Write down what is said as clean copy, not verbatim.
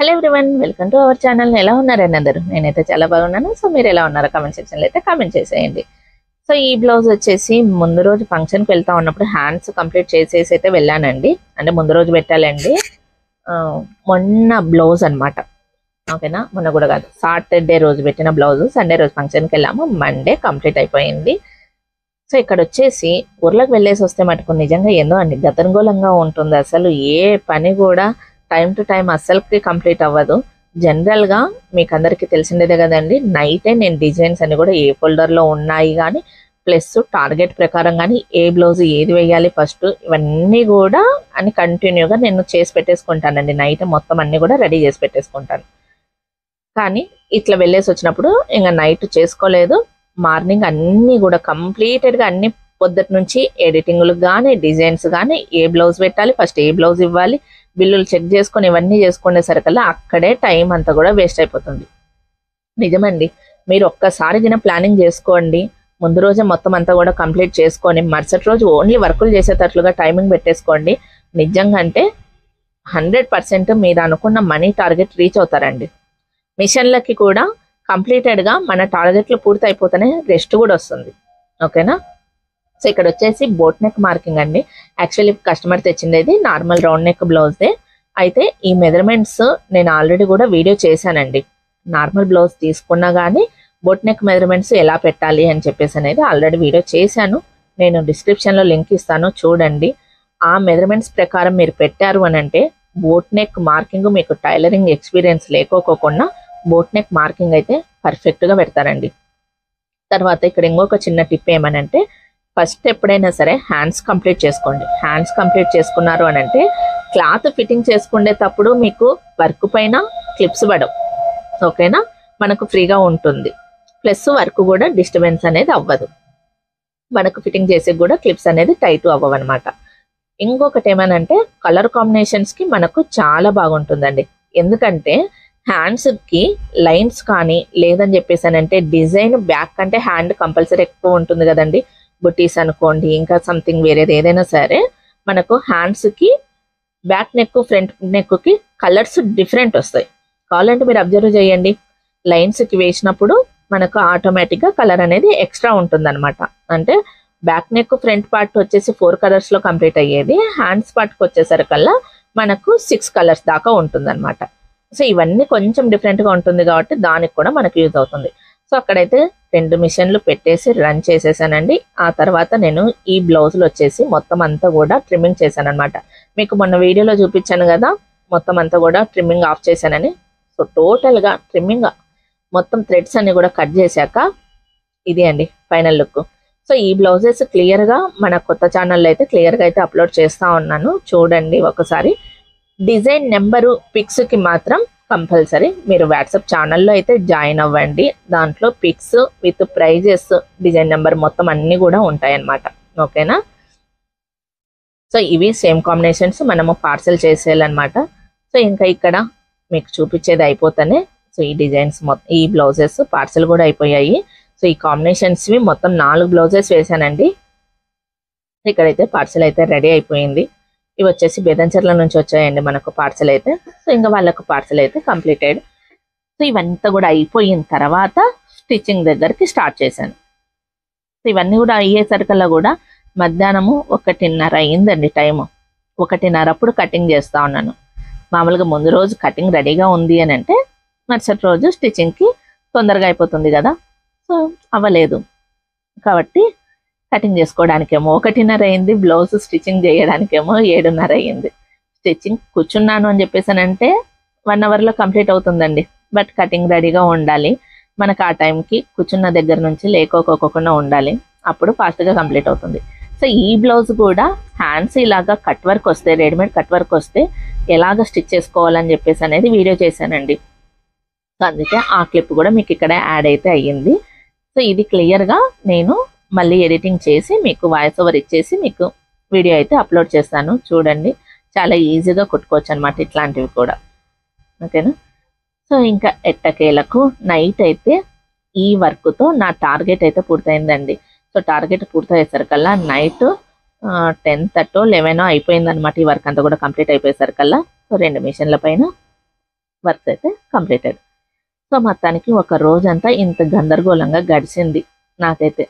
Hello everyone, welcome to our channel. ఎలా ఉన్నారండి అందరూ? నేనైతే చాలా బాగున్నాను. సో మీరు ఎలా ఉన్నారో కామెంట్ సెక్షన్లో అయితే కామెంట్ చేసేయండి. సో ఈ బ్లౌజ్ వచ్చేసి ముందు రోజు ఫంక్షన్కి వెళ్తా ఉన్నప్పుడు హ్యాండ్స్ కంప్లీట్ చేసేసి అయితే వెళ్ళానండి. అంటే ముందు రోజు పెట్టాలండి. మొన్న బ్లౌజ్ అనమాట, ఓకేనా, మొన్న కూడా కాదు, సాటర్డే రోజు పెట్టిన బ్లౌజ్ సండే రోజు ఫంక్షన్కి వెళ్ళాము. మండే కంప్లీట్ అయిపోయింది. సో ఇక్కడ వచ్చేసి ఊర్లోకి వెళ్ళేసి వస్తే మటుకు నిజంగా ఏందో అండి, గతంగోళంగా ఉంటుంది. అసలు ఏ పని కూడా టైం టు టైం అస్సలకి కంప్లీట్ అవ్వదు. జనరల్గా మీకు అందరికీ తెలిసిందేదే కదండి, నైటే నేను డిజైన్స్ అన్ని కూడా ఏ ఫోల్డర్లో ఉన్నాయి కానీ ప్లస్ టార్గెట్ ప్రకారం కానీ ఏ బ్లౌజ్ ఏది వేయాలి ఫస్ట్ ఇవన్నీ కూడా అని కంటిన్యూగా నేను చేసి పెట్టేసుకుంటానండి. నైట్ మొత్తం అన్ని కూడా రెడీ చేసి పెట్టేసుకుంటాను. కానీ ఇట్లా వెళ్ళేసి వచ్చినప్పుడు ఇంకా నైట్ చేసుకోలేదు. మార్నింగ్ అన్నీ కూడా కంప్లీటెడ్గా అన్ని పొద్దుటి నుంచి ఎడిటింగ్లకు కానీ డిజైన్స్ కానీ ఏ బ్లౌజ్ పెట్టాలి ఫస్ట్ ఏ బ్లౌజ్ ఇవ్వాలి బిల్లులు చెక్ చేసుకొని ఇవన్నీ చేసుకునేసరికల్లా అక్కడే టైం అంతా కూడా వేస్ట్ అయిపోతుంది. నిజమండి, మీరు ఒక్కసారి గిన ప్లానింగ్ చేసుకోండి, ముందు రోజే మొత్తం అంతా కూడా కంప్లీట్ చేసుకొని మరుసటి రోజు ఓన్లీ వర్కులు చేసేటట్లుగా టైమింగ్ పెట్టేసుకోండి. నిజంగా అంటే 100% మీరు అనుకున్న మనీ టార్గెట్ రీచ్ అవుతారండి. మిషన్లకి కూడా కంప్లీటెడ్గా మన టార్గెట్లు పూర్తి అయిపోతేనే రెస్ట్ కూడా వస్తుంది. ఓకేనా. సో ఇక్కడ వచ్చేసి బోట్ నెక్ మార్కింగ్ అండి. యాక్చువల్లీ కస్టమర్ తెచ్చిండేది నార్మల్ రౌండ్ నెక్ బ్లౌజ్దే. అయితే ఈ మెజర్మెంట్స్ నేను ఆల్రెడీ కూడా వీడియో చేశానండి. నార్మల్ బ్లౌజ్ తీసుకున్నా కానీ బోట్ నెక్ మెజర్మెంట్స్ ఎలా పెట్టాలి అని చెప్పేసి అనేది ఆల్రెడీ వీడియో చేశాను. నేను డిస్క్రిప్షన్లో లింక్ ఇస్తాను, చూడండి. ఆ మెజర్మెంట్స్ ప్రకారం మీరు పెట్టారు అని అంటే బోట్ నెక్ మార్కింగ్ మీకు టైలరింగ్ ఎక్స్పీరియన్స్ లేకోకుండా బోట్ నెక్ మార్కింగ్ అయితే పర్ఫెక్ట్గా పెడతారండి. తర్వాత ఇక్కడ ఇంకొక చిన్న టిప్ ఏమనంటే, ఫస్ట్ ఎప్పుడైనా సరే హ్యాండ్స్ కంప్లీట్ చేసుకోండి. హ్యాండ్స్ కంప్లీట్ చేసుకున్నారు అని అంటే క్లాత్ ఫిట్టింగ్ చేసుకునేటప్పుడు మీకు వర్క్ పైన క్లిప్స్ పడవు. ఓకేనా, మనకు ఫ్రీగా ఉంటుంది. ప్లస్ వర్క్ కూడా డిస్టర్బెన్స్ అనేది అవ్వదు. మనకు ఫిట్టింగ్ చేసి కూడా క్లిప్స్ అనేది టైట్ అవ్వవు అనమాట. ఇంకొకటి ఏమనంటే కలర్ కాంబినేషన్స్కి మనకు చాలా బాగుంటుందండి. ఎందుకంటే హ్యాండ్స్కి లైన్స్ కానీ లేదని చెప్పేసానంటే డిజైన్ బ్యాక్ కంటే హ్యాండ్ కంపల్సరీ ఎక్కువ ఉంటుంది కదండి. బుటీస్ అనుకోండి, ఇంకా సంథింగ్ వేరేది ఏదైనా సరే మనకు హ్యాండ్స్కి బ్యాక్ నెక్ ఫ్రంట్ నెక్కి కలర్స్ డిఫరెంట్ వస్తాయి. కావాలంటే మీరు అబ్జర్వ్ చేయండి, లైన్స్కి వేసినప్పుడు మనకు ఆటోమేటిక్గా కలర్ అనేది ఎక్స్ట్రా ఉంటుంది అనమాట. అంటే బ్యాక్ నెక్ ఫ్రంట్ పార్ట్ వచ్చేసి 4 కలర్స్లో కంప్లీట్ అయ్యేది, హ్యాండ్స్ పార్ట్కి వచ్చేసరికల్లా మనకు 6 కలర్స్ దాకా ఉంటుంది అనమాట. సో ఇవన్నీ కొంచెం డిఫరెంట్గా ఉంటుంది కాబట్టి దానికి కూడా మనకు యూజ్ అవుతుంది. సో అక్కడైతే 2 మిషన్లు పెట్టేసి రన్ చేసేసానండి. ఆ తర్వాత నేను ఈ బ్లౌజులు వచ్చేసి మొత్తం అంతా కూడా ట్రిమ్మింగ్ చేశాను అనమాట. మీకు మొన్న వీడియోలో చూపించాను కదా, మొత్తం అంతా కూడా ట్రిమ్మింగ్ ఆఫ్ చేశానని. సో టోటల్గా ట్రిమ్మింగ్ మొత్తం థ్రెడ్స్ అన్ని కూడా కట్ చేశాక ఇది అండి ఫైనల్ లుక్. సో ఈ బ్లౌజెస్ క్లియర్గా మన కొత్త ఛానల్లో అయితే క్లియర్గా అయితే అప్లోడ్ చేస్తూ ఉన్నాను, చూడండి ఒకసారి. డిజైన్ నెంబరు పిక్స్కి మాత్రం కంపల్సరీ మీరు వాట్సాప్ ఛానల్లో అయితే జాయిన్ అవ్వండి. దాంట్లో picks with prizes design number మొత్తం అన్నీ కూడా ఉంటాయన్నమాట. ఓకేనా. సో ఇవి సేమ్ కాంబినేషన్స్ మనము పార్సల్ చేసేయాలన్నమాట. సో ఇంకా ఇక్కడ మీకు చూపించేది అయిపోతానే సో ఈ డిజైన్స్ మొత్తం ఈ బ్లౌజెస్ పార్సల్ కూడా అయిపోయాయి. సో ఈ కాంబినేషన్స్వి మొత్తం 4 బ్లౌజెస్ వేసానండి. ఇక్కడైతే పార్సల్ అయితే రెడీ అయిపోయింది. ఇవి వచ్చేసి బేదంచెర్ల నుంచి వచ్చాయండి మనకు పార్సల్ అయితే. సో ఇంకా వాళ్ళకు పార్సల్ అయితే కంప్లీటెడ్. సో ఇవంతా కూడా అయిపోయిన తర్వాత స్టిచ్చింగ్ దగ్గరికి స్టార్ట్ చేశాను. సో ఇవన్నీ కూడా అయ్యేసరికల్లా కూడా మధ్యాహ్నము 1:30 అయ్యిందండి టైము. 1:30 అప్పుడు కటింగ్ చేస్తూ ఉన్నాను. మామూలుగా ముందు రోజు కటింగ్ రెడీగా ఉంది అని అంటే మరుసటి రోజు స్టిచ్చింగ్కి తొందరగా అయిపోతుంది కదా. సో అవ్వలేదు కాబట్టి కటింగ్ చేసుకోవడానికేమో 1:30 అయింది, బ్లౌజ్ స్టిచ్చింగ్ చేయడానికేమో 7:30 అయింది. స్టిచ్చింగ్ కూర్చున్నాను అని చెప్పేసానంటే 1 అవర్లో కంప్లీట్ అవుతుందండి. బట్ కటింగ్ రెడీగా ఉండాలి మనకు. ఆ టైంకి కూర్చున్న దగ్గర నుంచి లేకోకోకుండా ఉండాలి, అప్పుడు ఫాస్ట్గా కంప్లీట్ అవుతుంది. సో ఈ బ్లౌజ్ కూడా హ్యాండ్స్ ఇలాగా కట్ వర్క్ వస్తే, రెడీమేడ్ కట్ వర్క్ వస్తే ఎలాగ స్టిచ్ చేసుకోవాలని చెప్పేసి అనేది వీడియో చేశానండి. సో అందుకే ఆ క్లిప్ కూడా మీకు ఇక్కడ యాడ్ అయితే అయ్యింది. సో ఇది క్లియర్గా నేను మళ్ళీ ఎడిటింగ్ చేసి మీకు వాయిస్ ఓవర్ ఇచ్చేసి మీకు వీడియో అయితే అప్లోడ్ చేస్తాను, చూడండి. చాలా ఈజీగా కుట్టుకోవచ్చు అనమాట ఇట్లాంటివి కూడా. ఓకేనా. సో ఇంకా ఎట్టకేలకు నైట్ అయితే ఈ వర్క్తో నా టార్గెట్ అయితే పూర్తయిందండి. సో టార్గెట్ పూర్తయ్యేసరికల్లా నైట్ 10:30 11 అయిపోయిందనమాట. ఈ వర్క్ అంతా కూడా కంప్లీట్ అయిపోయేసరికల్లా. సో 2 మిషన్ల పైన వర్క్స్ అయితే కంప్లీటెడ్. సో మొత్తానికి ఒక రోజంతా ఇంత గందరగోళంగా గడిచింది నాకైతే.